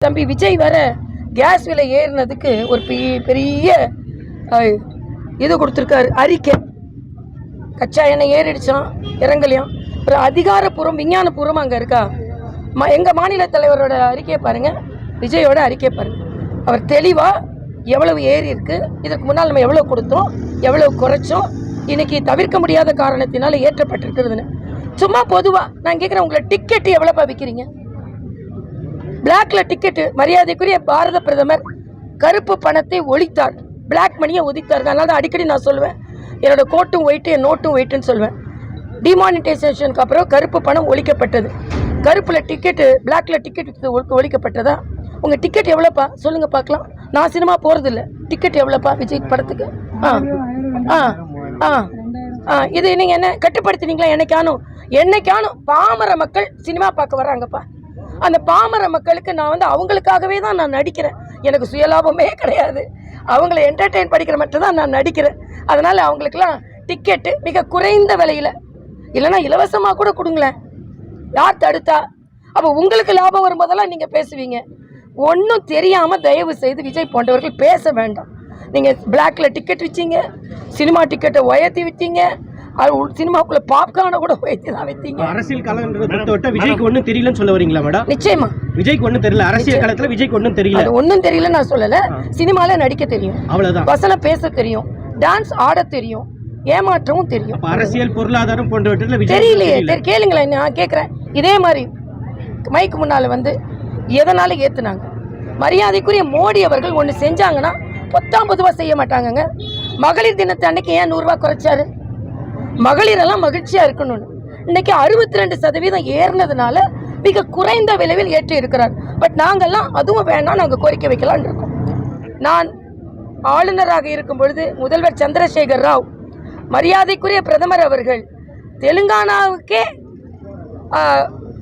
தம்பி விஜய் வர கேஸ் விலை ஏறினதுக்கு ஒரு பெரிய இது கொடுத்துருக்காரு அறிக்கை. கச்சா எண்ணெய் ஏறிடுச்சான், இறங்கலையாம். ஒரு அதிகாரப்பூர்வம் விஞ்ஞானபூர்வம் அங்கே இருக்கா? எங்கள் மாநில தலைவரோட அறிக்கையை பாருங்கள், விஜயோட அறிக்கையை பாருங்கள். அவர் தெளிவாக எவ்வளவு ஏறி இருக்கு, இதற்கு முன்னால் நம்ம எவ்வளோ கொடுத்தோம், எவ்வளவு குறைச்சோம், இன்னைக்கு தவிர்க்க முடியாத காரணத்தினால ஏற்றப்பட்டிருக்கிறதுன்னு. சும்மா பொதுவாக நான் கேட்குறேன், உங்களை டிக்கெட்டு எவ்வளோப்பா விற்கிறீங்க? பிளாக்ல டிக்கெட்டு. மரியாதைக்குரிய பாரத பிரதமர் கருப்பு பணத்தை ஒழித்தார், பிளாக் மணியை ஒழித்தார். அதனால தான் அடிக்கடி நான் சொல்லுவேன், என்னோட கோட்டும் ஒயிட்டு என் நோட்டும் ஒயிட்டுன்னு சொல்லுவேன். டிமானிட்டைசேஷனுக்கு அப்புறம் கருப்பு பணம் ஒழிக்கப்பட்டது. கருப்பில் டிக்கெட்டு, பிளாக்ல டிக்கெட் ஒழிக்கப்பட்டதா? உங்கள் டிக்கெட் எவ்வளோப்பா சொல்லுங்கள் பார்க்கலாம். நான் சினிமா போகிறதில்ல, டிக்கெட் எவ்வளோப்பா விஜய் படத்துக்கு? இது நீங்கள் என்ன கட்டுப்படுத்தினீங்களா? என்னைக்கானும் பாமர மக்கள் சினிமா பார்க்க வர்றாங்கப்பா. அந்த பாமர மக்களுக்கு நான் அவங்களுக்காகவே தான் நான் நடிக்கிறேன். எனக்கு சுயலாபமே கிடையாது. அவங்கள என்டர்டெயின் படிக்கிற மட்டும் தான் நான் நடிக்கிறேன். அதனால் அவங்களுக்கெல்லாம் டிக்கெட்டு மிக குறைந்த விலையில், இல்லைன்னா இலவசமாக கூட கொடுங்களேன். யார் தடுத்தா? அப்போ உங்களுக்கு லாபம் வரும்போதெல்லாம் நீங்கள் பேசுவீங்க. ஒன்றும் தெரியாமல் தயவு செய்து விஜய் போன்றவர்கள் பேச வேண்டாம். நீங்கள் பிளாக்ல டிக்கெட் விற்றீங்க, சினிமா டிக்கெட்டை உயர்த்தி விற்றீங்க, சினிமாக்குள்ள பாப்கார்னை கூட உயர்த்தி தான் வைத்தீங்க. அரசியல் காலத்தை விஜய்க்கு ஒன்றும் தெரியலன்னு சொல்ல வரீங்களா மேடம்? நிச்சயமா விஜய்க்கு ஒன்றும் தெரியல. அரசியல் காலத்தில் விஜய்க்கு ஒன்றும் தெரியல. அது ஒன்றும் தெரியல நான் சொல்லலை. சினிமால நடிக்க தெரியும், அவ்வளோதான். வசனம் பேச தெரியும், டான்ஸ் ஆட தெரியும், ஏமாற்றவும் தெரியும். அரசியல் பொருளாதாரம் போன்றவற்றில் தெரியலையே. கேளுங்களேன், நான் கேட்குறேன். இதே மாதிரி மைக்கு முன்னால் எதனால ஏற்றுனாங்க? மரியாதைக்குரிய மோடி அவர்கள் ஒன்று செஞ்சாங்கன்னா பொதுவாக செய்ய மாட்டாங்கங்க. மகளிர் தினத்தை அன்னைக்கு ஏன் 100 ரூபா குறைச்சாரு? மகளிரெல்லாம் மகிழ்ச்சியாக இருக்கணும்னு. இன்னைக்கு 62% ஏறினதுனால மிக குறைந்த விலையில் ஏற்றி இருக்கிறார். பட் நாங்கள்லாம் அதுவும் வேணாம், நாங்கள் கோரிக்கை வைக்கலான் இருக்கோம். நான் ஆளுநராக இருக்கும் பொழுது முதல்வர் சந்திரசேகர் ராவ், மரியாதைக்குரிய பிரதமர் அவர்கள் தெலுங்கானாவுக்கே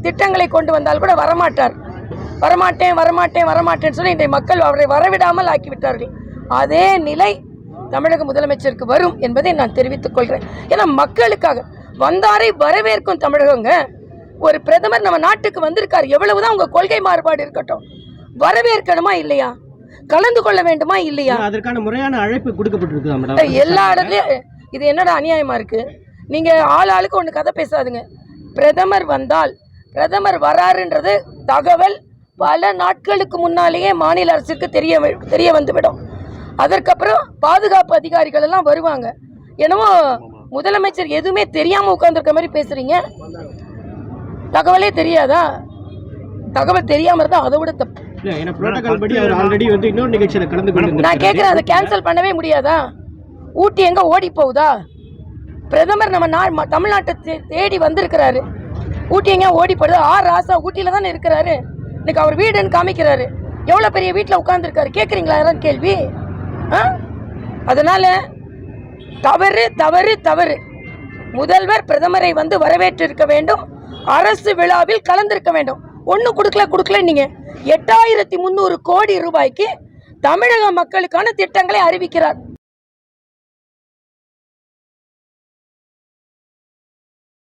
திட்டங்களை கொண்டு வந்தால் கூட வரமாட்டேன்னு சொல்லி இன்றைய மக்கள் அவரை வரவிடாமல் ஆக்கிவிட்டார்கள். அதே நிலை தமிழக முதலமைச்சருக்கு வரும் என்பதை நான் தெரிவித்துக் கொள்கிறேன். ஏன்னா மக்களுக்காக வந்தாரை வரவேற்கும் தமிழகங்க. ஒரு பிரதமர் நம்ம நாட்டுக்கு வந்திருக்காரு, எவ்வளவுதான் உங்க கொள்கை மாறுபாடு இருக்கட்டும், வரவேற்கணுமா இல்லையா? கலந்து கொள்ள வேண்டுமா இல்லையா? அதற்கான முறையான அழைப்பு கொடுக்கப்பட்டிருக்கு எல்லா இடத்துலயும். இது என்னடா அநியாயமா இருக்கு? நீங்க ஆளுக்கு ஒன்று கதை பேசாதுங்க. பிரதமர் வந்தால், பிரதமர் வராருன்றது தகவல் பல நாட்களுக்கு முன்னாலேயே மாநில அரசுக்கு தெரிய வந்துவிடும். அதற்கப்புறம் பாதுகாப்பு அதிகாரிகள் எல்லாம் வருவாங்க. என்னவோ முதலமைச்சர் எதுவுமே தெரியாம உட்கார்ந்துருக்க மாதிரி பேசுறீங்க. தகவலே தெரியாதா? தகவல் தெரியாம இருந்தா அதை விட தப்பு. நான் கேட்கிறேன், அதை கேன்சல் பண்ணவே முடியாதா? ஊட்டி எங்க ஓடி போகுதா? பிரதமர் நம்ம தமிழ்நாட்டை தேடி வந்திருக்கிறாரு. ஊட்டி எங்க ஓடி போடுது? ராசா ஊட்டியில தானே இருக்கிறாரு. இன்னைக்கு அவர் வீடுன்னு காமிக்கிறாரு. எவ்வளவு பெரிய வீட்டில் உட்கார்ந்துருக்காரு. கேட்குறீங்களா யாரும் கேள்வி? அதனால தவறு தவறு தவறு. முதல்வர் பிரதமரை வரவேற்றிருக்க வேண்டும், அரசு விழாவில் கலந்திருக்க வேண்டும். ஒன்றும் கொடுக்கல. நீங்க 8300 கோடி ரூபாய்க்கு தமிழக மக்களுக்கான திட்டங்களை அறிவிக்கிறார்.